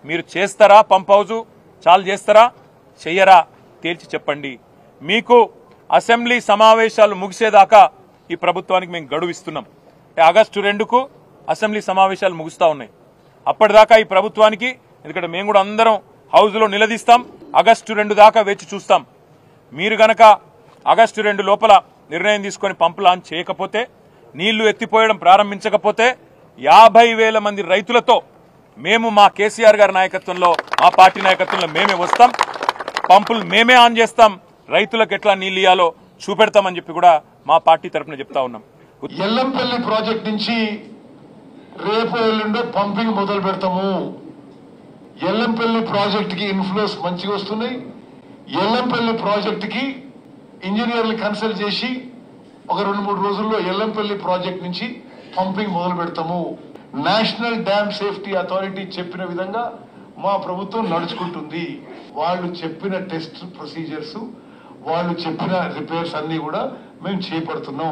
మీరు చేస్తారా? Pump house చాలు చేస్తారా, చెయ్యరా తేల్చి చెప్పండి. మీకు అసెంబ్లీ సమావేశాలు ముగిసేదాకా ఈ ప్రభుత్వానికి మేము గడువు ఇస్తున్నాం. ఆగస్టు 2కు అసెంబ్లీ సమావేశాలు ముగుస్తా ఉన్నాయి. అప్పటిదాకా ఈ ప్రభుత్వానికి, ఎందుకంటే మేము కూడా అందరం హౌజ్లో నిలదీస్తాం, ఆగస్టు 2 దాకా వేచి చూస్తాం. మీరు గనక ఆగస్టు 2 లోపల నిర్ణయం తీసుకొని పంపు లాంచ్ చేయకపోతే, నీళ్లు ఎత్తిపోయడం ప్రారంభించకపోతే 50,000 మంది రైతులతో మేము మా కేసీఆర్ గారి నాయకత్వంలో, మా పార్టీ నాయకత్వంలో మేమే వస్తాం, పంపులు మేమే ఆన్ చేస్తాం, రైతులకు ఎట్లా నీళ్ళు ఇయ్యాలో చూపెడతామని చెప్పి కూడా మా పార్టీ తరఫున చెప్తా ఉన్నాం. ఎల్లంపల్లి ప్రాజెక్ట్ నుంచి రేపు ఎల్లుండో పంపింగ్ మొదలు పెడతాము. ఎల్లంపల్లి ప్రాజెక్ట్ కి ఇన్ఫ్లోస్ మంచిగా వస్తున్నాయి. ఎల్లంపల్లి ప్రాజెక్ట్ కి ఇంజనీర్లు కన్సల్ట్ చేసి ఒక 2-3 రోజుల్లో ఎల్లంపల్లి ప్రాజెక్ట్ నుంచి పంపింగ్ మొదలు పెడతాము. నేషనల్ డ్యామ్ సేఫ్టీ అథారిటీ చెప్పిన విధంగా మా ప్రభుత్వం నడుచుకుంటుంది. వాళ్ళు చెప్పిన టెస్ట్ ప్రొసీజర్స్, వాళ్ళు చెప్పిన రిపేర్స్ అన్ని కూడా మేము చేపడుతున్నాం.